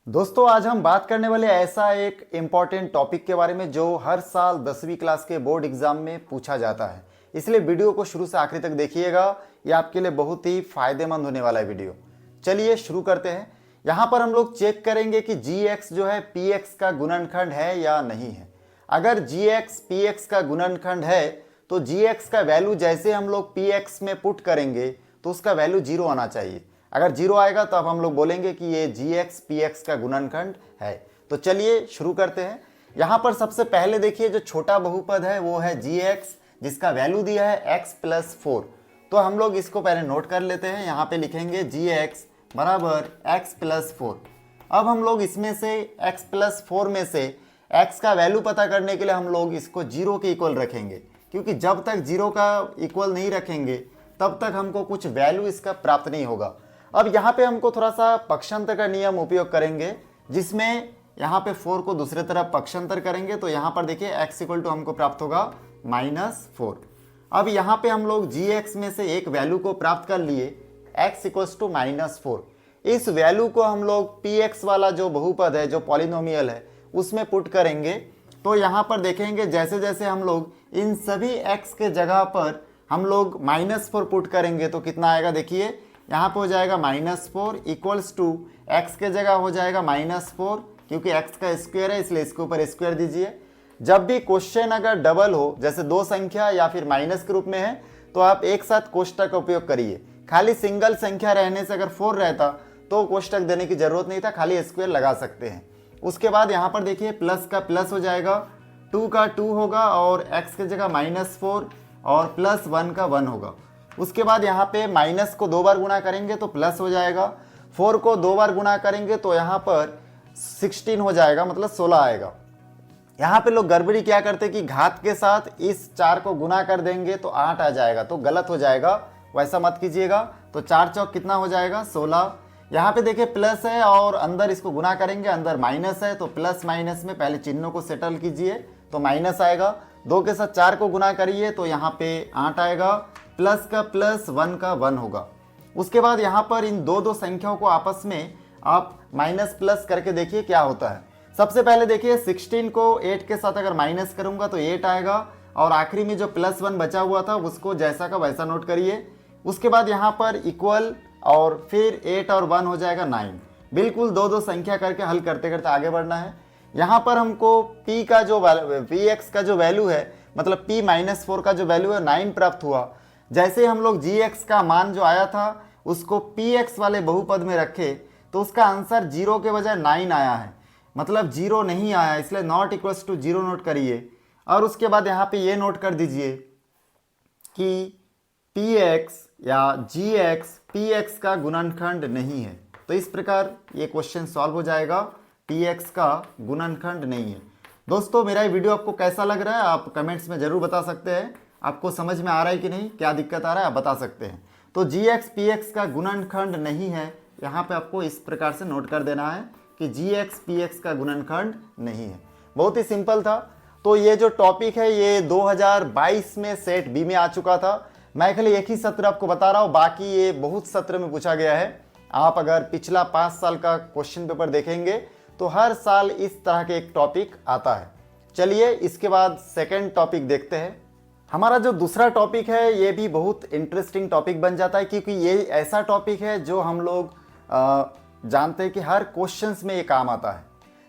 दोस्तों आज हम बात करने वाले ऐसा एक इम्पॉर्टेंट टॉपिक के बारे में जो हर साल 10वीं क्लास के बोर्ड एग्जाम में पूछा जाता है। इसलिए वीडियो को शुरू से आखिर तक देखिएगा, ये आपके लिए बहुत ही फायदेमंद होने वाला है वीडियो। चलिए शुरू करते हैं। यहाँ पर हम लोग चेक करेंगे कि जी जो है पी का गुणनखंड है या नहीं है। अगर जी पी का गुणनखंड है तो जी का वैल्यू जैसे हम लोग पी में पुट करेंगे तो उसका वैल्यू 0 आना चाहिए। अगर 0 आएगा तो अब हम लोग बोलेंगे कि ये जी पी का गुणनखंड है। तो चलिए शुरू करते हैं। यहाँ पर सबसे पहले देखिए जो छोटा बहुपद है वो है जी जिसका वैल्यू दिया है x+4। तो हम लोग इसको पहले नोट कर लेते हैं। यहाँ पे लिखेंगे जी बराबर x+4। अब हम लोग इसमें से x+4 में से x का वैल्यू पता करने के लिए हम लोग इसको 0 के इक्वल रखेंगे, क्योंकि जब तक 0 का इक्वल नहीं रखेंगे तब तक हमको कुछ वैल्यू इसका प्राप्त नहीं होगा। अब यहाँ पे हमको थोड़ा सा पक्षांतर का नियम उपयोग करेंगे, जिसमें यहाँ पे 4 को दूसरे तरफ पक्षांतर करेंगे तो यहाँ पर देखिए x इक्वल टू हमको प्राप्त होगा -4। अब यहाँ पे हम लोग जी में से एक वैल्यू को प्राप्त कर लिए x इक्वल्स टू -4। इस वैल्यू को हम लोग पी वाला जो बहुपद है, जो पॉलिनोमियल है, उसमें पुट करेंगे। तो यहाँ पर देखेंगे जैसे जैसे हम लोग इन सभी x के जगह पर हम लोग -4 पुट करेंगे तो कितना आएगा, देखिए यहाँ पे हो जाएगा -4 इक्वल्स टू x के जगह हो जाएगा -4, क्योंकि x का स्क्वायर है इसलिए इसके ऊपर स्क्वायर दीजिए। जब भी क्वेश्चन अगर डबल हो, जैसे दो संख्या या फिर माइनस के रूप में है, तो आप एक साथ कोष्टक का उपयोग करिए। खाली सिंगल संख्या रहने से अगर 4 रहता तो कोष्टक देने की जरूरत नहीं था, खाली स्क्वायर लगा सकते हैं। उसके बाद यहाँ पर देखिए प्लस का प्लस हो जाएगा, 2 का 2 होगा और x की जगह -4 और +1 का 1 होगा। उसके बाद यहाँ पे माइनस को 2 बार गुणा करेंगे तो प्लस हो जाएगा, 4 को 2 बार गुणा करेंगे तो यहाँ पर 16 हो जाएगा, मतलब 16 आएगा। यहाँ पे लोग गड़बड़ी क्या करते कि घात के साथ इस 4 को गुणा कर देंगे तो 8 आ जाएगा, तो गलत हो जाएगा, वैसा मत कीजिएगा। तो 4 चौक कितना हो जाएगा, 16। यहाँ पे देखिए प्लस है और अंदर इसको गुणा करेंगे, अंदर माइनस है, तो प्लस माइनस में पहले चिन्हों को सेटल कीजिए तो माइनस आएगा। 2 के साथ 4 को गुणा करिए तो यहाँ पे 8 आएगा, प्लस का प्लस 1 का 1 होगा। उसके बाद यहाँ पर इन दो संख्याओं को आपस में आप माइनस प्लस करके देखिए क्या होता है। सबसे पहले देखिए 16 को 8 के साथ अगर माइनस करूंगा तो 8 आएगा, और आखिरी में जो +1 बचा हुआ था उसको जैसा का वैसा नोट करिए। उसके बाद यहाँ पर इक्वल और फिर 8 और 1 हो जाएगा 9। बिल्कुल दो संख्या करके हल करते करते आगे बढ़ना है। यहाँ पर हमको p का जो px का जो वैल्यू है, मतलब p-4 का जो वैल्यू है 9 प्राप्त हुआ। जैसे हम लोग जी का मान जो आया था उसको पी वाले बहुपद में रखे तो उसका आंसर 0 के बजाय 9 आया है, मतलब 0 नहीं आया, इसलिए नॉट इक्वल्स टू 0 नोट करिए। और उसके बाद यहाँ पे ये नोट कर दीजिए कि पी या जी पी का गुणनखंड नहीं है। तो इस प्रकार ये क्वेश्चन सॉल्व हो जाएगा, पी का गुणनखंड नहीं है। दोस्तों मेरा ये वीडियो आपको कैसा लग रहा है आप कमेंट्स में ज़रूर बता सकते हैं। आपको समझ में आ रहा है कि नहीं, क्या दिक्कत आ रहा है आप बता सकते हैं। तो जी पी का गुणनखंड नहीं है, यहाँ पे आपको इस प्रकार से नोट कर देना है कि जी पी का गुणनखंड नहीं है। बहुत ही सिंपल था। तो ये जो टॉपिक है ये 2022 में सेट बी में आ चुका था। मैं खाली एक ही सत्र आपको बता रहा हूँ, बाकी ये बहुत सत्र में पूछा गया है। आप अगर पिछला 5 साल का क्वेश्चन पेपर देखेंगे तो हर साल इस तरह के एक टॉपिक आता है। चलिए इसके बाद सेकेंड टॉपिक देखते हैं। हमारा जो दूसरा टॉपिक है ये भी बहुत इंटरेस्टिंग टॉपिक बन जाता है, क्योंकि ये ऐसा टॉपिक है जो हम लोग जानते हैं कि हर क्वेश्चंस में ये काम आता है।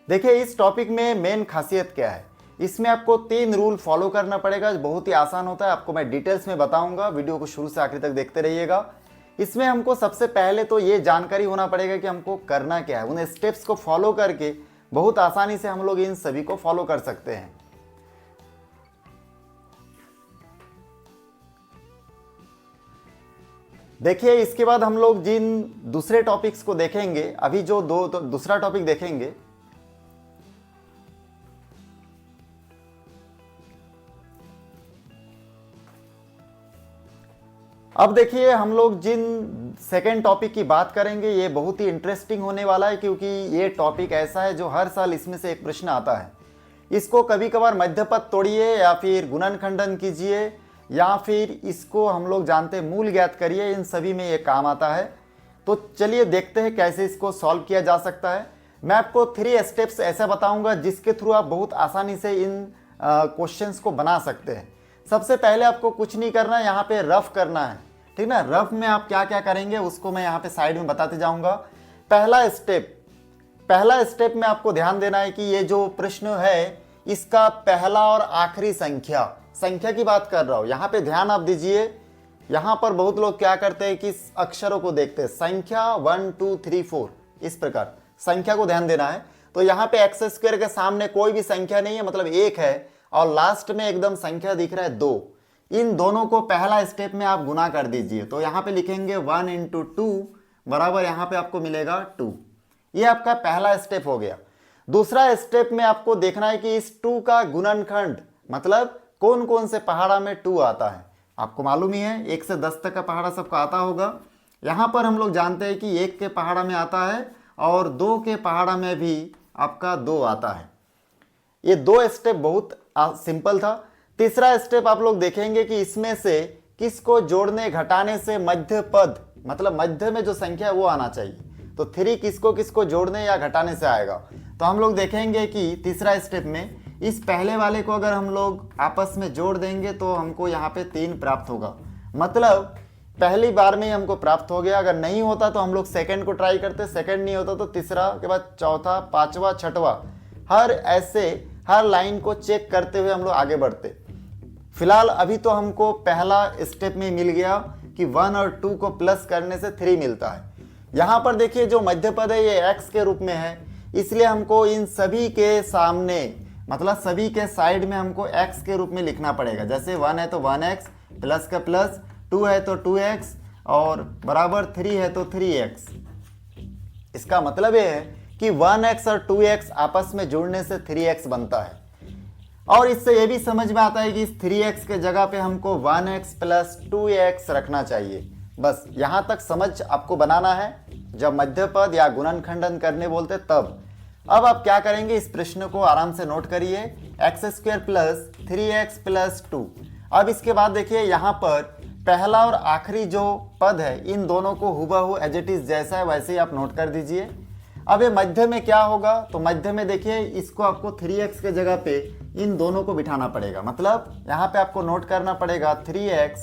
देखिए इस टॉपिक में मेन खासियत क्या है, इसमें आपको 3 रूल फॉलो करना पड़ेगा। बहुत ही आसान होता है, आपको मैं डिटेल्स में बताऊंगा, वीडियो को शुरू से आखिर तक देखते रहिएगा। इसमें हमको सबसे पहले तो ये जानकारी होना पड़ेगा कि हमको करना क्या है। उन स्टेप्स को फॉलो करके बहुत आसानी से हम लोग इन सभी को फॉलो कर सकते हैं। देखिए इसके बाद हम लोग जिन दूसरे टॉपिक्स को देखेंगे, अभी जो दूसरा टॉपिक देखेंगे, अब देखिए हम लोग जिन सेकेंड टॉपिक की बात करेंगे ये बहुत ही इंटरेस्टिंग होने वाला है, क्योंकि ये टॉपिक ऐसा है जो हर साल इसमें से एक प्रश्न आता है। इसको कभी कभार मध्यपद तोड़िए या फिर गुणनखंडन कीजिए या फिर इसको हम लोग जानते हैं मूल ज्ञात करिए, इन सभी में ये काम आता है। तो चलिए देखते हैं कैसे इसको सॉल्व किया जा सकता है। मैं आपको 3 स्टेप्स ऐसा बताऊंगा जिसके थ्रू आप बहुत आसानी से इन क्वेश्चंस को बना सकते हैं। सबसे पहले आपको कुछ नहीं करना, यहाँ पे रफ करना है, ठीक ना। रफ में आप क्या क्या करेंगे उसको मैं यहाँ पे साइड में बताते जाऊंगा। पहला स्टेप में आपको ध्यान देना है कि ये जो प्रश्न है इसका पहला और आखिरी संख्या की बात कर रहा हूं। यहाँ पे ध्यान आप दीजिए, यहाँ पर बहुत लोग क्या करते हैं कि अक्षरों को देखते हैं, संख्या 1 2 3 4 इस प्रकार संख्या को ध्यान देना है। तो यहाँ पे एक्स स्क्वायर के सामने कोई भी संख्या नहीं है, मतलब 1 है, और लास्ट में एकदम संख्या दिख रहा है 2। इन दोनों को पहला स्टेप में आप गुना कर दीजिए। तो यहाँ पे लिखेंगे 1 × 2 बराबर यहाँ पे आपको मिलेगा 2। ये आपका पहला स्टेप हो गया। दूसरा स्टेप में आपको देखना है कि इस 2 का गुणनखंड, मतलब कौन कौन से पहाड़ा में 2 आता है। आपको मालूम ही है 1 से 10 तक का पहाड़ा सबको आता होगा। यहाँ पर हम लोग जानते हैं कि 1 के पहाड़ा में आता है और 2 के पहाड़ा में भी आपका 2 आता है। ये 2 स्टेप बहुत सिंपल था। तीसरा स्टेप आप लोग देखेंगे कि इसमें से किसको जोड़ने घटाने से मध्य पद, मतलब मध्य में जो संख्या है वो आना चाहिए। तो 3 किसको किसको जोड़ने या घटाने से आएगा। तो हम लोग देखेंगे कि तीसरा स्टेप में इस पहले वाले को अगर हम लोग आपस में जोड़ देंगे तो हमको यहाँ पे 3 प्राप्त होगा, मतलब पहली बार में ही हमको प्राप्त हो गया। अगर नहीं होता तो हम लोग सेकंड को ट्राई करते, सेकंड नहीं होता तो तीसरा के बाद चौथा, पांचवा, छठवा, हर लाइन को चेक करते हुए हम लोग आगे बढ़ते। फिलहाल अभी तो हमको पहला स्टेप में मिल गया कि 1 और 2 को प्लस करने से 3 मिलता है। यहाँ पर देखिए जो मध्य पद है ये x के रूप में है, इसलिए हमको इन सभी के सामने, मतलब सभी के साइड में हमको x के रूप में लिखना पड़ेगा। जैसे 1 है तो 1x, प्लस का प्लस, 2 है तो 2x और बराबर 3 है तो 3x। इसका मतलब ये है कि 1x और 2x आपस में जुड़ने से 3x बनता है। और इससे ये भी समझ में आता है कि इस 3x के जगह पे हमको 1x प्लस 2x रखना चाहिए। बस यहाँ तक समझ आपको बनाना है जब मध्य पद या गुणनखंडन करने बोलते तब। अब आप क्या करेंगे, इस प्रश्न को आराम से नोट करिए, x² प्लस 3x प्लस 2। अब इसके बाद देखिए यहाँ पर पहला और आखिरी जो पद है इन दोनों को हुबहू एज इट इज जैसा है वैसे ही आप नोट कर दीजिए। अब ये मध्य में क्या होगा, तो मध्य में देखिए इसको आपको 3x के जगह पे इन दोनों को बिठाना पड़ेगा, मतलब यहाँ पे आपको नोट करना पड़ेगा 1x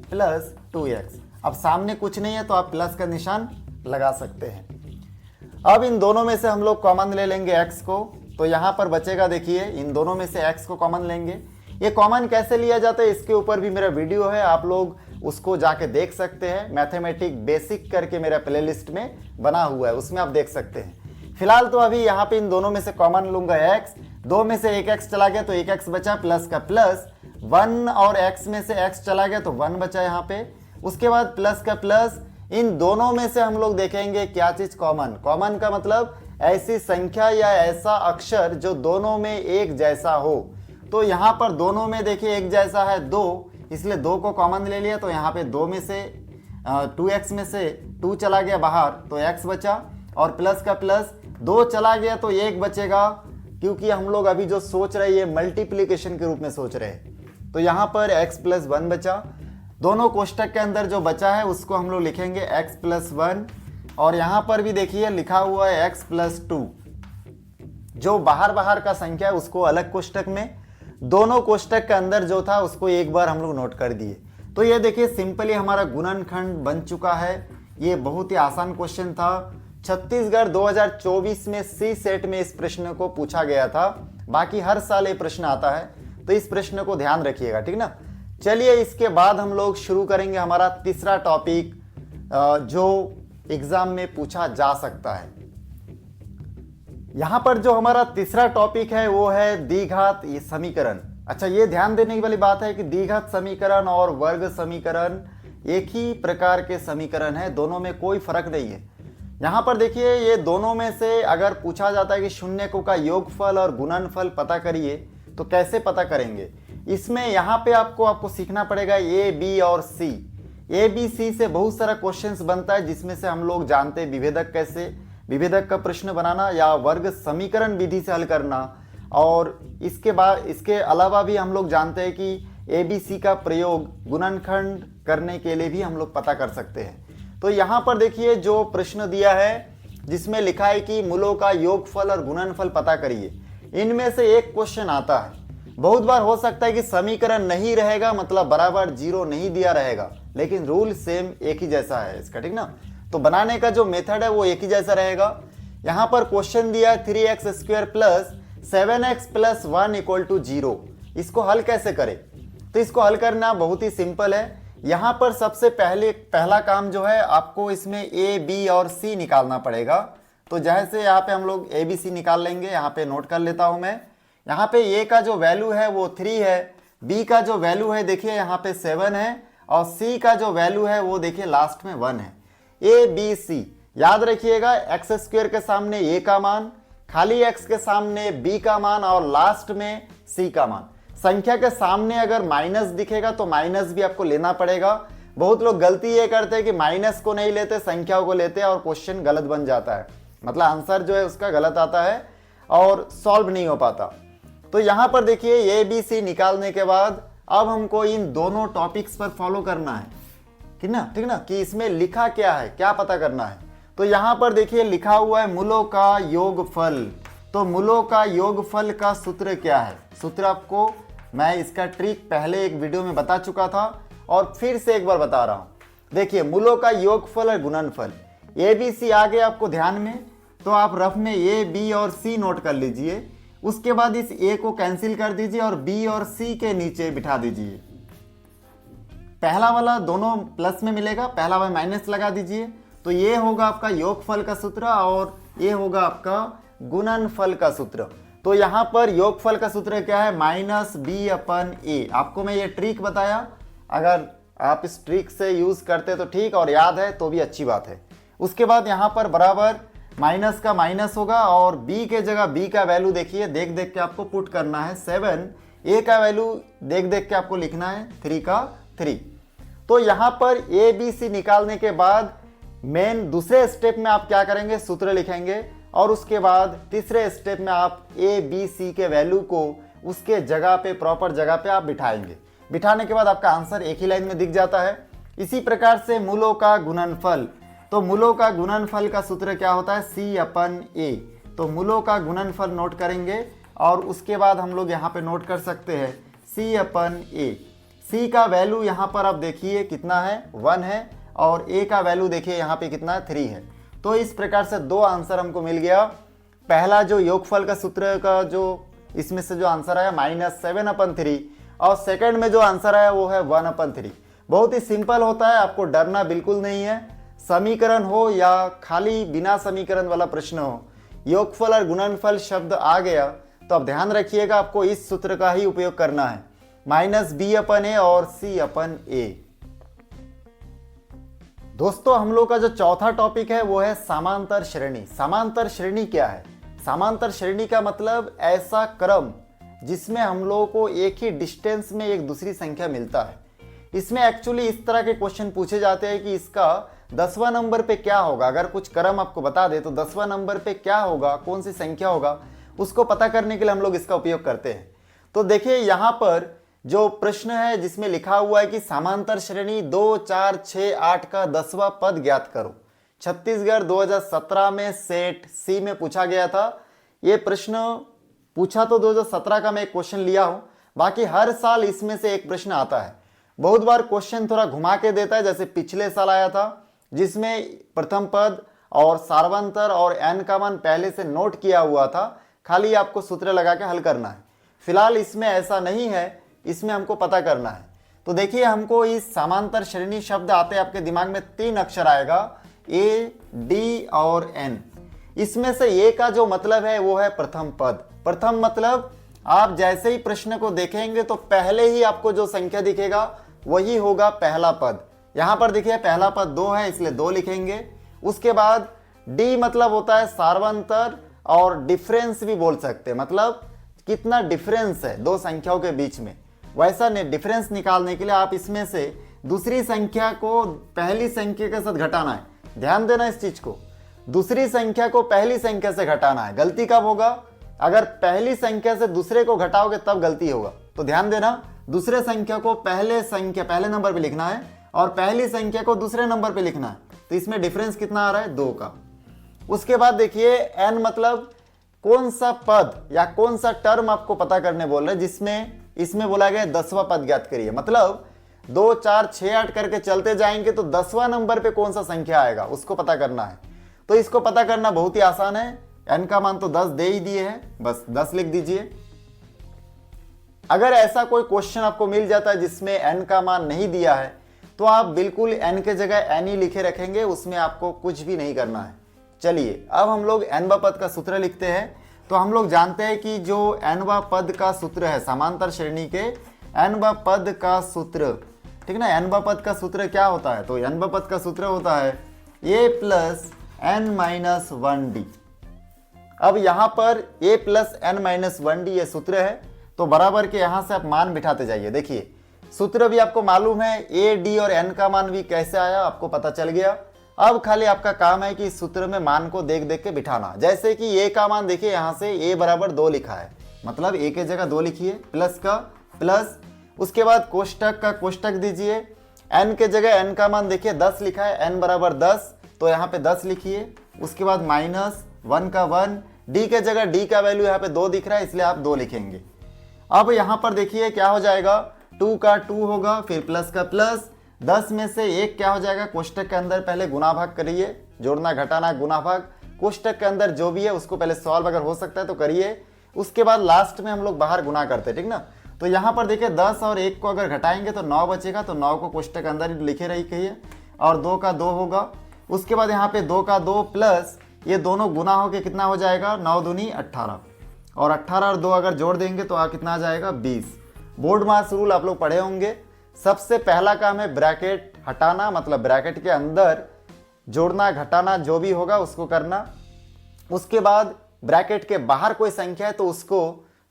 प्लस 2x। अब सामने कुछ नहीं है तो आप प्लस का निशान लगा सकते हैं। अब इन दोनों में से हम लोग कॉमन ले लेंगे x को, तो यहाँ पर बचेगा, देखिए इन दोनों में से x को कॉमन लेंगे। ये कॉमन कैसे लिया जाता है इसके ऊपर भी मेरा वीडियो है, आप लोग उसको जाके देख सकते हैं। मैथमेटिक बेसिक करके मेरा प्लेलिस्ट में बना हुआ है, उसमें आप देख सकते हैं। फिलहाल तो अभी यहाँ पे इन दोनों में से कॉमन लूंगा x, 2 में से 1x चला गया तो 1x बचा, प्लस का प्लस, 1 और x में से x चला गया तो 1 बचा यहाँ पे। उसके बाद प्लस का प्लस, इन दोनों में से हम लोग देखेंगे क्या चीज कॉमन का मतलब ऐसी संख्या या ऐसा अक्षर जो दोनों में एक जैसा हो। तो यहाँ पर दोनों में देखिए एक जैसा है 2, इसलिए 2 को कॉमन ले लिया। तो यहाँ पे 2 में से 2x में से 2 चला गया बाहर तो x बचा, और प्लस का प्लस 2 चला गया तो 1 बचेगा, क्योंकि हम लोग अभी जो सोच रहे हैं ये मल्टीप्लिकेशन के रूप में सोच रहे हैं। तो यहाँ पर x प्लस 1 बचा। दोनों कोष्टक के अंदर जो बचा है उसको हम लोग लिखेंगे x प्लस 1, और यहाँ पर भी देखिए लिखा हुआ है x प्लस 2। जो बाहर का संख्या है उसको अलग कोष्टक में, दोनों कोष्टक के अंदर जो था उसको एक बार हम लोग नोट कर दिए। तो ये देखिए सिंपली हमारा गुणनखंड बन चुका है। ये बहुत ही आसान क्वेश्चन था। छत्तीसगढ़ 2024 में सी सेट में इस प्रश्न को पूछा गया था। बाकी हर साल ये प्रश्न आता है, तो इस प्रश्न को ध्यान रखिएगा, ठीक ना। चलिए इसके बाद हम लोग शुरू करेंगे हमारा तीसरा टॉपिक जो एग्जाम में पूछा जा सकता है। यहां पर जो हमारा तीसरा टॉपिक है वो है द्विघात समीकरण। अच्छा, ये ध्यान देने वाली बात है कि द्विघात समीकरण और वर्ग समीकरण एक ही प्रकार के समीकरण है, दोनों में कोई फर्क नहीं है। यहां पर देखिए ये दोनों में से अगर पूछा जाता है कि शून्यकों का योगफल और गुणनफल पता करिए, तो कैसे पता करेंगे। इसमें यहाँ पे आपको सीखना पड़ेगा ए, बी और सी। ए, बी, सी से बहुत सारा क्वेश्चंस बनता है, जिसमें से हम लोग जानते हैं विभेदक का प्रश्न बनाना या वर्ग समीकरण विधि से हल करना। और इसके अलावा भी हम लोग जानते हैं कि ए, बी, सी का प्रयोग गुणनखंड करने के लिए भी हम लोग पता कर सकते हैं। तो यहाँ पर देखिए जो प्रश्न दिया है जिसमें लिखा है कि मूलों का योगफल और गुणनफल पता करिए, इनमें से एक क्वेश्चन आता है। बहुत बार हो सकता है कि समीकरण नहीं रहेगा, मतलब बराबर जीरो नहीं दिया रहेगा, लेकिन रूल सेम एक ही जैसा है इसका, ठीक ना। तो बनाने का जो मेथड है वो एक ही जैसा रहेगा। यहाँ पर क्वेश्चन दिया है 3x² plus 7x plus 1 equal to 0। इसको हल कैसे करें? तो इसको हल करना बहुत ही सिंपल है। यहाँ पर सबसे पहला काम जो है आपको इसमें a, b और c निकालना पड़ेगा। तो जैसे यहाँ पे हम लोग a, b, c निकाल लेंगे। यहाँ पे नोट कर लेता हूँ मैं। यहाँ पे a का जो वैल्यू है वो 3 है, b का जो वैल्यू है देखिए यहाँ पे 7 है, और c का जो वैल्यू है वो देखिए लास्ट में 1 है। a, b, c याद रखिएगा, x² के सामने a का मान, खाली x के सामने b का मान और लास्ट में c का मान। संख्या के सामने अगर माइनस दिखेगा तो माइनस भी आपको लेना पड़ेगा। बहुत लोग गलती ये करते हैं कि माइनस को नहीं लेते, संख्याओं को लेते हैं और क्वेश्चन गलत बन जाता है, मतलब आंसर जो है उसका गलत आता है और सॉल्व नहीं हो पाता। तो यहाँ पर देखिए ABC निकालने के बाद अब हमको इन दोनों टॉपिक्स पर फॉलो करना है, ठीक ना, कि इसमें लिखा क्या है, क्या पता करना है। तो यहाँ पर देखिए लिखा हुआ है मूलों का योगफल। तो मूलों का योगफल का सूत्र क्या है? सूत्र आपको मैं इसका ट्रिक पहले एक वीडियो में बता चुका था और फिर से एक बार बता रहा हूँ। देखिए मूलों का योगफल और गुणनफल, ABC आ गया आपको ध्यान में, तो आप रफ में A, B और C नोट कर लीजिए। उसके बाद इस A को कैंसिल कर दीजिए और B और C के नीचे बिठा दीजिए। पहला वाला दोनों प्लस में मिलेगा, पहला वाला माइनस लगा दीजिए। तो ये होगा आपका योगफल का सूत्र और ये होगा आपका गुणनफल का सूत्र। तो यहाँ पर योगफल का सूत्र क्या है? -b/a। आपको मैं ये ट्रिक बताया, अगर आप इस ट्रिक से यूज करते तो ठीक, और याद है तो भी अच्छी बात है। उसके बाद यहाँ पर बराबर माइनस का माइनस होगा और b के जगह b का वैल्यू देखिए देख देख के आपको पुट करना है 7, a का वैल्यू देख देख के आपको लिखना है 3 का 3। तो यहाँ पर a, b, c निकालने के बाद मेन दूसरे स्टेप में आप क्या करेंगे? सूत्र लिखेंगे और उसके बाद तीसरे स्टेप में आप a, b, c के वैल्यू को उसके जगह पे, प्रॉपर जगह पे आप बिठाएंगे। बिठाने के बाद आपका आंसर एक ही लाइन में दिख जाता है। इसी प्रकार से मूलों का गुणनफल, तो मूलों का गुणनफल का सूत्र क्या होता है? c/a। तो मूलों का गुणनफल नोट करेंगे और उसके बाद हम लोग यहाँ पे नोट कर सकते हैं c/a। c का वैल्यू यहाँ पर आप देखिए कितना है? 1 है, और a का वैल्यू देखिए यहाँ पे कितना है? 3 है। तो इस प्रकार से दो आंसर हमको मिल गया। पहला जो योगफल का सूत्र का जो इसमें से जो आंसर आया -7/3, और सेकंड में जो आंसर आया वो है 1/3। बहुत ही सिंपल होता है, आपको डरना बिल्कुल नहीं है। समीकरण हो या खाली बिना समीकरण वाला प्रश्न हो, योगफल और गुणनफल शब्द आ गया तो अब ध्यान रखिएगा आपको इस सूत्र का ही उपयोग करना है, -b/a और c/a। दोस्तों हम लोग का जो चौथा टॉपिक है वो है समांतर श्रेणी। समांतर श्रेणी क्या है? समांतर श्रेणी का मतलब ऐसा क्रम जिसमें हम लोगों को एक ही डिस्टेंस में एक दूसरी संख्या मिलता है। इसमें एक्चुअली इस तरह के क्वेश्चन पूछे जाते हैं कि इसका 10वां नंबर पे क्या होगा। अगर कुछ क्रम आपको बता दे तो 10वां नंबर पे क्या होगा, कौन सी संख्या होगा, उसको पता करने के लिए हम लोग इसका उपयोग करते हैं। तो देखिए यहाँ पर जो प्रश्न है जिसमें लिखा हुआ है कि समांतर श्रेणी 2, 4, 6, 8 का 10वां पद ज्ञात करो। छत्तीसगढ़ 2017 में सेट सी में पूछा गया था। ये प्रश्न पूछा तो 2017 का मैं एक क्वेश्चन लिया हूं, बाकी हर साल इसमें से एक प्रश्न आता है। बहुत बार क्वेश्चन थोड़ा घुमा के देता है, जैसे पिछले साल आया था जिसमें प्रथम पद और सार्वंतर और n का मान पहले से नोट किया हुआ था, खाली आपको सूत्र लगा के हल करना है। फिलहाल इसमें ऐसा नहीं है, इसमें हमको पता करना है। तो देखिए हमको इस समांतर श्रेणी शब्द आते आपके दिमाग में 3 अक्षर आएगा, ए, डी और एन। इसमें से ए का जो मतलब है वो है प्रथम पद। प्रथम मतलब आप जैसे ही प्रश्न को देखेंगे तो पहले ही आपको जो संख्या दिखेगा वही होगा पहला पद। यहां पर देखिए पहला पद 2 है इसलिए 2 लिखेंगे। उसके बाद डी मतलब होता है सार्वंतर और डिफरेंस भी बोल सकते हैं, मतलब कितना डिफरेंस है दो संख्याओं के बीच में। वैसा डिफरेंस निकालने के लिए आप इसमें से दूसरी संख्या को पहली संख्या के साथ घटाना है। ध्यान देना इस चीज को, दूसरी संख्या को पहली संख्या से घटाना है। गलती कब होगा? अगर पहली संख्या से दूसरे को घटाओगे तब गलती होगा। तो ध्यान देना, दूसरे संख्या को पहले नंबर पे लिखना है और पहली संख्या को दूसरे नंबर पे लिखना है। तो इसमें डिफरेंस कितना आ रहा है 2 का। उसके बाद देखिए n मतलब कौन सा पद या कौन सा टर्म आपको पता करने बोल रहे हैं, जिसमें इसमें बोला गया 10वां पद ज्ञात करिए। मतलब 2 4 6 8 करके चलते जाएंगे तो 10वां नंबर पे कौन सा संख्या आएगा उसको पता करना है। तो इसको पता करना बहुत ही आसान है। n का मान तो 10 दे ही दिए हैं, बस 10 लिख दीजिए। अगर ऐसा कोई क्वेश्चन आपको मिल जाता है जिसमें n का मान नहीं दिया है तो आप बिल्कुल n के जगह n ही लिखे रखेंगे, उसमें आपको कुछ भी नहीं करना है। चलिए अब हम लोग nवां पद का सूत्र लिखते हैं। तो हम लोग जानते हैं कि जो nवां पद का सूत्र है समांतर श्रेणी के nवां पद का सूत्र, ठीक ना, nवां पद का सूत्र क्या होता है? तो nवां पद का सूत्र होता है a plus n minus 1d। अब यहां पर a plus n minus 1d ये सूत्र है, तो बराबर के यहां से आप मान बिठाते जाइए। देखिए सूत्र भी आपको मालूम है, a d और n का मान भी कैसे आया आपको पता चल गया। अब खाली आपका काम है कि इस सूत्र में मान को देख देख के बिठाना। जैसे कि a का मान देखिए यहाँ से a बराबर 2 लिखा है, मतलब a के जगह 2 लिखिए, प्लस का प्लस, उसके बाद कोष्टक का कोष्टक दीजिए। n के जगह n का मान देखिए 10 लिखा है, n बराबर 10, तो यहाँ पे 10 लिखिए। उसके बाद माइनस 1 का 1, d के जगह d का वैल्यू यहाँ पे 2 दिख रहा है इसलिए आप 2 लिखेंगे। अब यहाँ पर देखिए क्या हो जाएगा, 2 का 2 होगा, फिर प्लस का प्लस, 10 में से 1 क्या हो जाएगा, कोष्टक के अंदर पहले गुना भाग करिए, जोड़ना घटाना गुना भाग, कोष्टक के अंदर जो भी है उसको पहले सॉल्व अगर हो सकता है तो करिए। उसके बाद लास्ट में हम लोग बाहर गुना करते हैं, ठीक ना। तो यहाँ पर देखिए 10 और 1 को अगर घटाएंगे तो 9 बचेगा, तो 9 को कोष्टक के अंदर लिखे रही कहिए, और 2 का 2 होगा। उसके बाद यहाँ पे 2 का 2 प्लस ये दोनों गुना होके कितना हो जाएगा, 9 दूनी 18, और 18 और 2 अगर जोड़ देंगे तो कितना आ जाएगा 20। बोर्ड मास रूल आप लोग पढ़े होंगे। सबसे पहला काम है ब्रैकेट हटाना, मतलब ब्रैकेट के अंदर जोड़ना घटाना जो भी होगा उसको करना। उसके बाद ब्रैकेट के बाहर कोई संख्या है तो उसको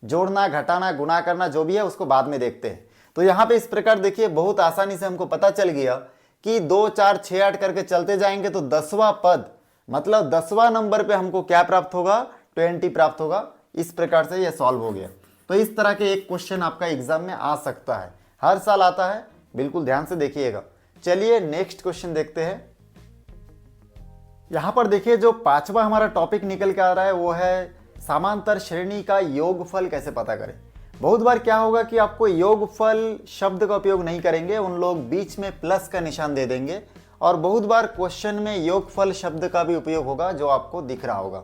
जोड़ना घटाना गुना करना जो भी है उसको बाद में देखते हैं। तो यहाँ पे इस प्रकार देखिए बहुत आसानी से हमको पता चल गया कि 2 4 6 8 करके चलते जाएंगे तो 10वां पद मतलब 10वां नंबर पे हमको क्या प्राप्त होगा, 20 प्राप्त होगा। इस प्रकार से ये सॉल्व हो गया। तो इस तरह के एक क्वेश्चन आपका एग्जाम में आ सकता है, हर साल आता है, बिल्कुल ध्यान से देखिएगा। चलिए नेक्स्ट क्वेश्चन देखते हैं। यहां पर देखिए जो 5वां हमारा टॉपिक निकल के आ रहा है वो है समांतर श्रेणी का योगफल कैसे पता करें। बहुत बार क्या होगा कि आपको योगफल शब्द का उपयोग नहीं करेंगे, उन लोग बीच में प्लस का निशान दे देंगे, और बहुत बार क्वेश्चन में योगफल शब्द का भी उपयोग होगा जो आपको दिख रहा होगा।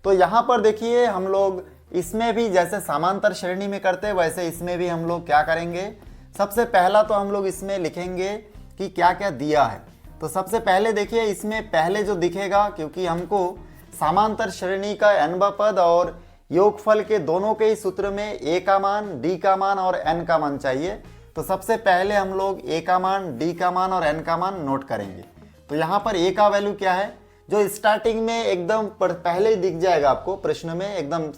तो यहाँ पर देखिए हम लोग इसमें भी जैसे समांतर श्रेणी में करते हैं वैसे इसमें भी हम लोग क्या करेंगे, सबसे पहला तो हम लोग इसमें लिखेंगे कि क्या क्या दिया है। तो सबसे पहले देखिए इसमें पहले जो दिखेगा, क्योंकि हमको समांतर श्रेणी का nवां पद और योगफल के दोनों के ही सूत्र में a का मान, d का मान और n का मान चाहिए। तो सबसे पहले हम लोग a का मान, d का मान और n का मान नोट करेंगे। तो यहाँ पर a का वैल्यू क्या है, जो स्टार्टिंग में एकदम पहले ही दिख जाएगा आपको प्रश्न में, एकदम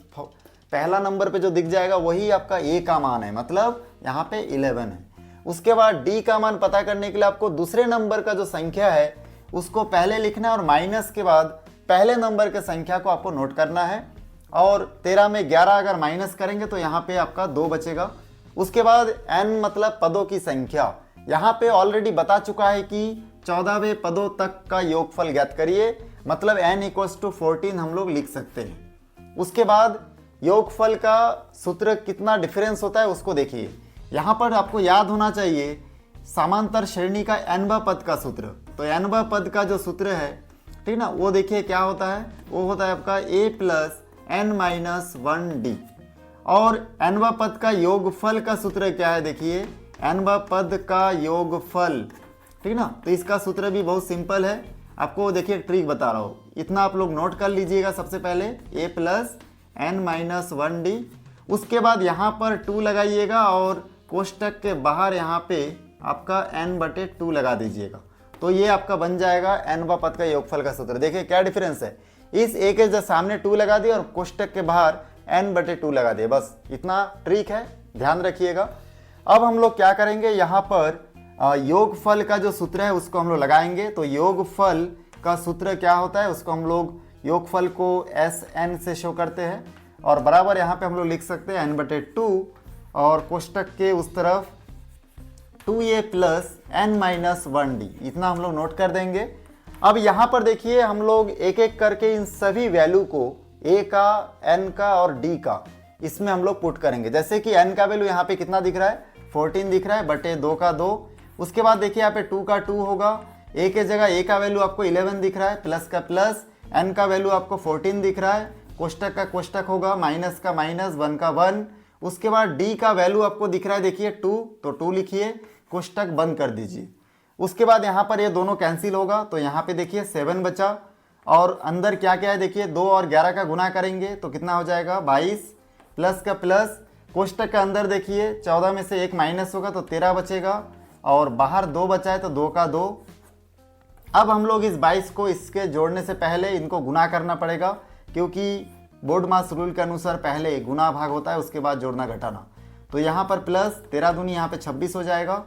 पहला नंबर पे जो दिख जाएगा वही आपका a का मान है, मतलब यहाँ पे 11 है। उसके बाद d का मान पता करने के लिए आपको दूसरे नंबर का जो संख्या है उसको पहले लिखना है, और माइनस के बाद पहले नंबर के संख्या को आपको नोट करना है। और 13 में 11 अगर माइनस करेंगे तो यहाँ पे आपका 2 बचेगा। उसके बाद n मतलब पदों की संख्या, यहाँ पे ऑलरेडी बता चुका है कि 14वें पदों तक का योगफल ज्ञात करिए, मतलब n = 14 हम लोग लिख सकते हैं। उसके बाद योगफल का सूत्र कितना डिफरेंस होता है उसको देखिए। यहाँ पर आपको याद होना चाहिए समांतर श्रेणी का nवां पद का सूत्र। तो nवां पद का जो सूत्र है, ठीक ना, वो देखिए क्या होता है, वो होता है आपका a plus n minus 1d। और nवां पद का योगफल का सूत्र क्या है, देखिए nवां पद का योगफल, ठीक ना। तो इसका सूत्र भी बहुत सिंपल है, आपको देखिए ट्रिक बता रहा हूँ, इतना आप लोग नोट कर लीजिएगा। सबसे पहले a plus n minus 1d, उसके बाद यहाँ पर 2 लगाइएगा और कोष्टक के बाहर यहाँ पे आपका n/2 लगा दीजिएगा। तो ये आपका बन जाएगा nवां पद का योगफल का सूत्र। देखिए क्या डिफरेंस है, इस a के जो सामने 2 लगा दिया और कोष्टक के बाहर n/2 लगा दिए, बस इतना ट्रिक है, ध्यान रखिएगा। अब हम लोग क्या करेंगे, यहाँ पर योगफल का जो सूत्र है उसको हम लोग लगाएंगे। तो योगफल का सूत्र क्या होता है, उसको हम लोग योगफल को SN से शो करते हैं, और बराबर यहाँ पे हम लोग लिख सकते हैं n/2, और कोष्टक के उस तरफ 2a plus n minus 1d, इतना हम लोग नोट कर देंगे। अब यहाँ पर देखिए हम लोग एक एक करके इन सभी वैल्यू को a का, n का और d का इसमें हम लोग पुट करेंगे। जैसे कि n का वैल्यू यहाँ पे कितना दिख रहा है, 14 दिख रहा है, बटे 2 का 2। उसके बाद देखिए यहाँ पे 2 का 2 होगा, a के जगह a का वैल्यू आपको 11 दिख रहा है, प्लस का प्लस, n का वैल्यू आपको 14 दिख रहा है, कोष्टक का कोष्टक होगा, माइनस का माइनस, 1 का 1। उसके बाद d का वैल्यू आपको दिख रहा है देखिए 2, तो 2 लिखिए, कोष्टक बंद कर दीजिए। उसके बाद यहाँ पर ये दोनों कैंसिल होगा, तो यहाँ पे देखिए 7 बचा, और अंदर क्या क्या है देखिए 2 और 11 का गुना करेंगे तो कितना हो जाएगा 22, प्लस का प्लस, कोष्टक का अंदर देखिए 14 में से 1 माइनस होगा तो 13 बचेगा, और बाहर 2 बचा है तो 2 का 2। अब हम लोग इस 22 को इसके जोड़ने से पहले इनको गुना करना पड़ेगा, क्योंकि बोर्ड मास रूल के अनुसार पहले गुना भाग होता है, उसके बाद जोड़ना घटाना। तो यहाँ पर प्लस 13 दूनी यहाँ पे 26 हो जाएगा।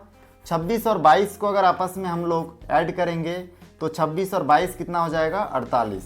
26 और 22 को अगर आपस में हम लोग ऐड करेंगे तो 26 और 22 कितना हो जाएगा 48।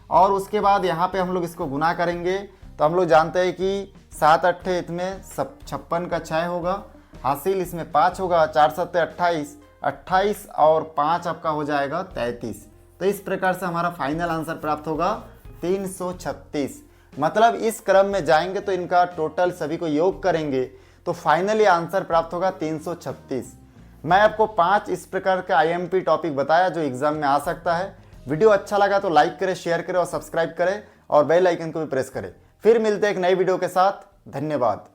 और उसके बाद यहाँ पे हम लोग इसको गुना करेंगे तो हम लोग जानते हैं कि 7 अट्ठे इसमें 56 का 6 होगा, हासिल इसमें 5 होगा, 4 सत्ते 28, 28 और 5 आपका हो जाएगा 33। तो इस प्रकार से हमारा फाइनल आंसर प्राप्त होगा 336। मतलब इस क्रम में जाएंगे तो इनका टोटल सभी को योग करेंगे तो फाइनली आंसर प्राप्त होगा 336। मैं आपको 5 इस प्रकार का IMP टॉपिक बताया जो एग्जाम में आ सकता है। वीडियो अच्छा लगा तो लाइक करें, शेयर करें और सब्सक्राइब करें और बेल आइकन को भी प्रेस करें। फिर मिलते हैं एक नई वीडियो के साथ। धन्यवाद।